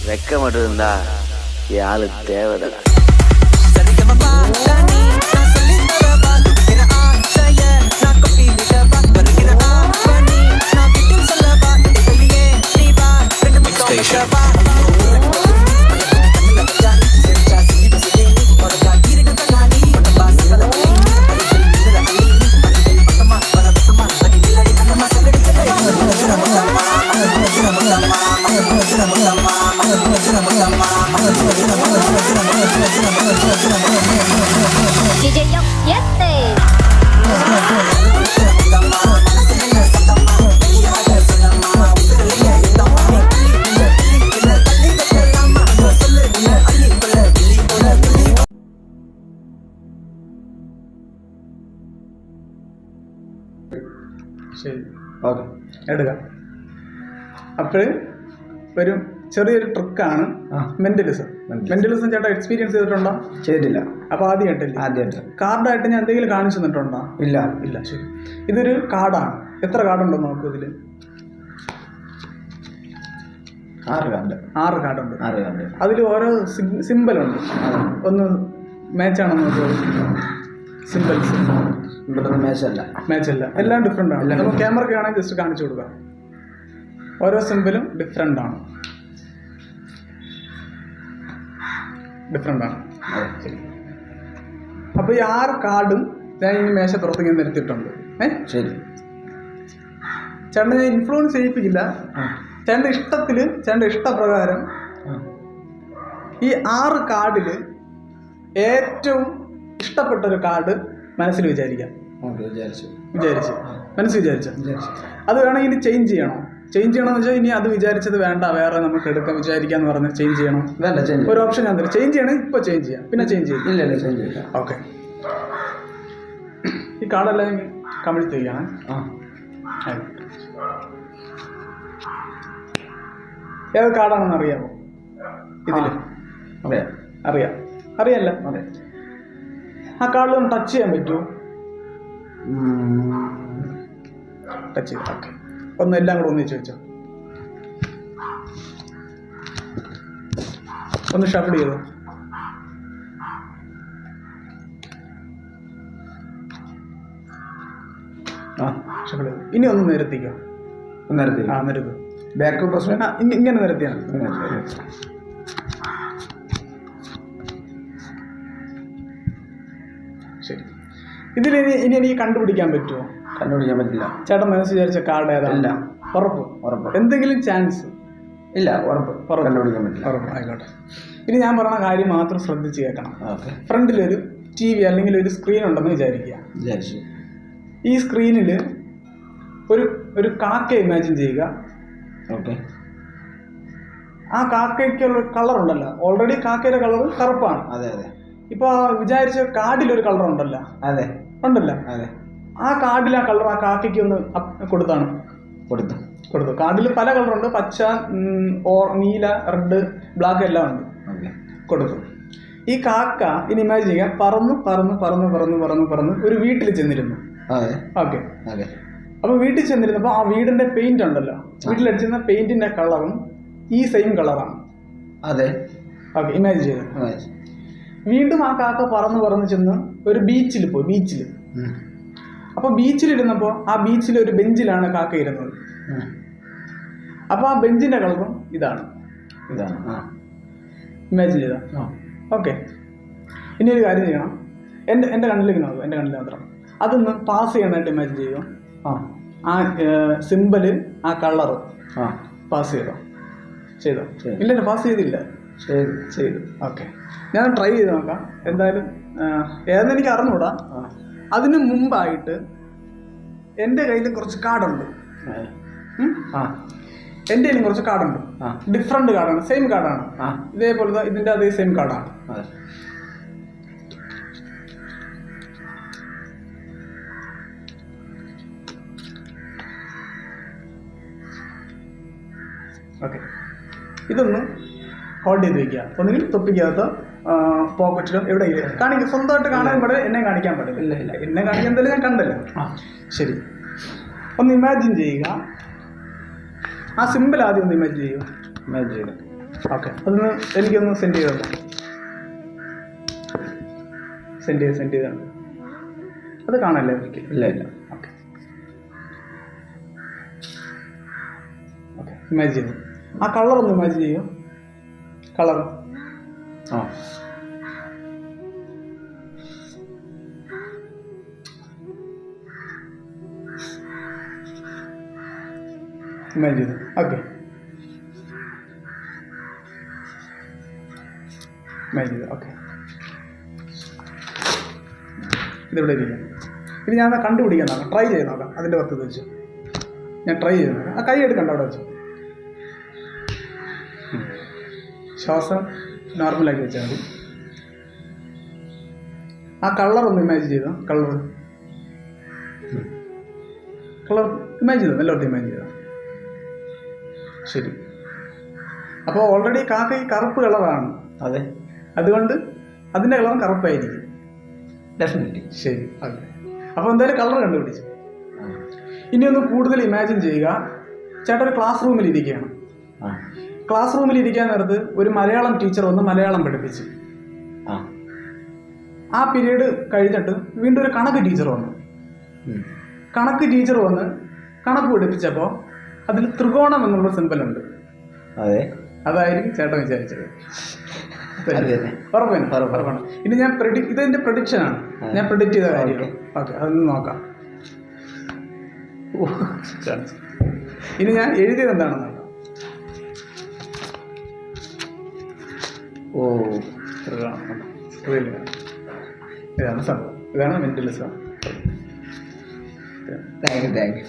வெக்க மட்டும் இருந்தா ஆளு தேவைதான். DJ Yok Yete. ശരി, ഓക്കെ, എടുക്കാം. അപ്പോൾ ഒരു ചെറിയൊരു ട്രിക്കാണ് മെന്റലിസം. മെന്റലിസം ചേട്ടാ എക്സ്പീരിയൻസ് ചെയ്തിട്ടുണ്ടോ? ചെയ്തിട്ടില്ല. അപ്പോൾ ആദ്യമായിട്ട് കാർഡായിട്ട് ഞാൻ എന്തെങ്കിലും കാണിച്ചു തന്നിട്ടുണ്ടോ? ഇല്ല. ശരി, ഇതൊരു കാർഡാണ്. എത്ര കാർഡുണ്ടോ നോക്കൂ. ഇതിൽ 6 കാർഡുണ്ട്. അതിൽ ഓരോ സിമ്പലുണ്ട്. ഒന്ന് മാച്ചാണെന്ന് നോക്കൂ. സിമ്പിൾസ് മാച്ചല്ല, എല്ലാം ഡിഫറെൻ്റ് ആണ്. നമുക്ക് ക്യാമറയ്ക്ക് ആണെങ്കിൽ ജസ്റ്റ് കാണിച്ചു കൊടുക്കാം. ഓരോ സിമ്പിളും ഡിഫറെൻ്റ് ആണ്. അപ്പോൾ ഈ 6 കാർഡും ഞാൻ ഈ മേശപ്പുറത്ത് ഇങ്ങനെ നിരത്തിയിട്ടുണ്ട്. ശരി, ചേട്ടനെ ഞാൻ ഇൻഫ്ലുവൻസ് ചെയ്യിപ്പിക്കില്ല. ചേട്ടൻ്റെ ഇഷ്ടത്തിൽ, ചേട്ടൻ്റെ ഇഷ്ടപ്രകാരം ഈ 6 കാർഡിൽ ഏറ്റവും ഇഷ്ടപ്പെട്ടൊരു കാർഡ് മനസ്സിൽ വിചാരിക്കാം. വിചാരിച്ചു അത് വേണമെങ്കിൽ ഇനി ചേഞ്ച് ചെയ്യണമെന്ന് വെച്ചാൽ ഇനി അത് വിചാരിച്ചത് വേണ്ട, വേറെ നമുക്ക് എടുക്കാം വിചാരിക്കാന്ന് പറഞ്ഞ് ചേഞ്ച് ചെയ്യണം. ഒരു ഓപ്ഷൻ ഞാൻ തരാം. ചേഞ്ച് ചെയ്യണം, ഇപ്പോൾ ചേഞ്ച് ചെയ്യാം, പിന്നെ ചേഞ്ച് ചെയ്യും. ഓക്കെ, ഈ കാർഡെല്ലാം കമ്മിറ്റ് ചെയ്യണം. ഏത് കാർഡാണെന്ന് അറിയാമോ? ഇതിൽ അറിയാല്ല. ആ കാർഡിൽ ഒന്ന് ടച്ച് ചെയ്യാൻ പറ്റുമോ? ടച്ച് ചെയ്തു. ഓക്കെ, ഒന്ന് എല്ലാം കൂടെ ഒന്നിച്ച് വെച്ചോ. ഒന്ന് ഷഫിൾ ചെയ്തോ. ഷഫിൾ ചെയ്തു. ഇനി ഒന്ന് നിരത്തിക്കോ. നിരത്തും. ബാക്ക് പ്രശ്നം ഇങ്ങനെ നിരത്തിയാണ്. ശരി, ഇതിൽ ഇനി എനിക്ക് കണ്ടുപിടിക്കാൻ പറ്റുമോ? കണ്ടുപിടിക്കാൻ പറ്റില്ല. ചേട്ടൻ മനസ്സിൽ വിചാരിച്ച കാർഡ് ഏതാ? ഉറപ്പ്. എന്തെങ്കിലും ചാൻസ് ഇല്ല? ഉറപ്പ് കണ്ടുപിടിക്കാൻ പറ്റില്ല. ഉറപ്പ്, ആയിക്കോട്ടെ. ഇനി ഞാൻ പറഞ്ഞ കാര്യം മാത്രം ശ്രദ്ധിച്ച് കേൾക്കണം. ഫ്രണ്ടിലൊരു TV അല്ലെങ്കിൽ ഒരു സ്ക്രീൻ ഉണ്ടെന്ന് വിചാരിക്കുക. ഈ സ്ക്രീനിൽ ഒരു കാക്ക ഇമാജിൻ ചെയ്യുക. ഓക്കെ, ആ കാക്കയ്ക്കുള്ള കളർ ഉണ്ടല്ലോ, ഓൾറെഡി കാക്കയുടെ കളർ കറുപ്പാണ്. അതെ. ഇപ്പൊ വിചാരിച്ച കാർഡിലൊരു കളർ ഉണ്ടല്ലോ. ഉണ്ടല്ലോ. ആ കാർഡിൽ ആ കളർ ആ കാക്കയ്ക്ക് ഒന്ന് കൊടുത്തു. കാർഡിൽ പല കളറുണ്ട്, പച്ച, നീല, റെഡ്, ബ്ലാക്ക് എല്ലാം ഉണ്ട്. കൊടുത്തു. ഈ കാക്ക ഇനി ഇമാജിൻ ചെയ്യാം, പറന്ന് ഒരു വീട്ടിൽ ചെന്നിരുന്നു. ഓക്കെ, അപ്പൊ വീട്ടിൽ ചെന്നിരുന്നപ്പോ ആ വീടിന്റെ പെയിന്റ് ഉണ്ടല്ലോ, വീട്ടിലടിച്ചിരുന്ന പെയിന്റിന്റെ കളറും ഈ സെയിം കളറാണ്. ഓക്കെ, ഇമാജിൻ ചെയ്തു. വീണ്ടും ആ കാക്ക പറന്ന് ചെന്ന് ഒരു ബീച്ചിൽ പോയി. അപ്പൊ ബീച്ചിലിരുന്നപ്പോ ആ ബീച്ചിൽ ഒരു ബെഞ്ചിലാണ് കാക്ക ഇരുന്നത്. അപ്പൊ ആ ബെഞ്ചിന്റെ കളറും ഇതാണ്. ഇമാജിൻ ചെയ്താ? ഓക്കെ, ഇനി ഒരു കാര്യം ചെയ്യണം. എൻ്റെ കണ്ണിലേക്ക് നോക്കും, എൻ്റെ കണ്ണിൽ മാത്രം. അതൊന്ന് പാസ് ചെയ്യാനായിട്ട് ഇമാജിൻ ചെയ്യുമോ? ആ സിമ്പിള്, ആ കളറ് പാസ് ചെയ്തോ? ഇല്ല, പാസ് ചെയ്തില്ല. ചെയ്തു. ഓക്കെ, ഞാൻ ട്രൈ ചെയ്ത് നോക്കാം. എന്തായാലും ഏതെന്ന് എനിക്ക് അറിഞ്ഞൂടാ. അതിന് മുമ്പായിട്ട് എൻ്റെ കയ്യിൽ കുറച്ച് കാർഡുണ്ട്. എൻ്റെ കയ്യിലും കുറച്ച് കാർഡുണ്ട്. ഡിഫറെൻ്റ് കാർഡാണ്, സെയിം കാർഡാണ്. ഇതേപോലത്തെ ഇതിൻ്റെ അതേ സെയിം കാർഡാണ്. ഓക്കെ, ഇതൊന്ന് ഹോൾഡ് ചെയ്ത് വയ്ക്കുക. ഒന്നുകിൽ തൊപ്പിക്കകത്ത്, പോക്കറ്റിലോ എവിടെയെങ്കിലും കാണിക്കുക. സ്വന്തമായിട്ട് കാണാൻ പാടില്ല, എന്നെ കാണിക്കാൻ പാടില്ല. എന്നെ കാണിക്കാൻ എന്തായാലും ഞാൻ കണ്ടല്ലോ. ശരി, ഒന്ന് ഇമാജിൻ ചെയ്യുക. ആ സിമ്പിൾ ആദ്യം ഒന്ന് ഇമാജിൻ ചെയ്യുക. ഇമാജിൻ ചെയ്തു. ഓക്കെ, അതൊന്ന് എനിക്കൊന്ന് സെൻഡ് ചെയ്തോ. സെൻഡ് ചെയ്താണ്. അത് കാണല്ലേ എനിക്ക്? ഇല്ല ഇല്ല. ഓക്കെ ഓക്കെ, ഇമാജിൻ ചെയ്തു. ആ കളർ ഒന്ന് ഇമാജിൻ ചെയ്യോ. കളർ ആ ഇമാജിൻ ചെയ്തു. ഓക്കെ, ഇമാജിൻ ചെയ്തു. ഓക്കെ, ഇതിവിടെ ഇരിക്കാം. ഇനി ഞാൻ കണ്ടുപിടിക്കാൻ നോക്കാം, ട്രൈ ചെയ്ത് നോക്കാം. അതിൻ്റെ പുറത്ത് വെച്ചു ഞാൻ ട്രൈ ചെയ്ത് നോക്കാം. ആ കൈ എടുക്കണ്ട, അവിടെ വെച്ചു. ശ്വാസം നോർമലാക്കി വെച്ചാൽ മതി. ആ കളർ ഒന്ന് ഇമാജിൻ ചെയ്തോ. കളർ ഇമാജിൻ ചെയ്തോ, എല്ലായിടത്തും ഇമാജിൻ ചെയ്തോ. ശരി. അപ്പോൾ ഓൾറെഡി കാക്ക ഈ കറുപ്പ് കളറാണ്. അതെ, അതുകൊണ്ട് അതിൻ്റെ കളറും കറുപ്പായിരിക്കും. ഡെഫിനറ്റ്ലി. ശരി, അതെ. അപ്പോൾ എന്തായാലും കളർ കണ്ടുപിടിച്ചു. ഇനി ഒന്ന് കൂടുതൽ ഇമാജിൻ ചെയ്യുക. ചേട്ടൻ ഒരു ക്ലാസ് റൂമിൽ ഇരിക്കുകയാണ്. ക്ലാസ് റൂമിൽ ഇരിക്കാൻ നേരത്ത് ഒരു മലയാളം ടീച്ചർ വന്ന് മലയാളം പഠിപ്പിച്ചു. ആ പീരീഡ് കഴിഞ്ഞിട്ട് വീണ്ടും ഒരു കണക്ക് ടീച്ചർ വന്നു. കണക്ക് ടീച്ചർ വന്ന് കണക്ക് പഠിപ്പിച്ചപ്പോൾ അതിൽ ത്രികോണം എന്നുള്ള സിമ്പലുണ്ട്. അതെ, അതായിരിക്കും ചേട്ടൻ വിചാരിച്ചത്. ഉറപ്പാണ്. ഇനി ഞാൻ ഇതെന്റെ പ്രഡിക്ഷനാണ്. ഞാൻ പ്രെഡിക്റ്റ് ചെയ്ത കാര്യം. ഓക്കെ, അതൊന്ന് നോക്കാം. ഇനി ഞാൻ എഴുതിയത് എന്താണെന്ന് നോക്കാം. ഇതാണ് സംഭവം. ഇതാണ് മെന്റലിസം. Thank you.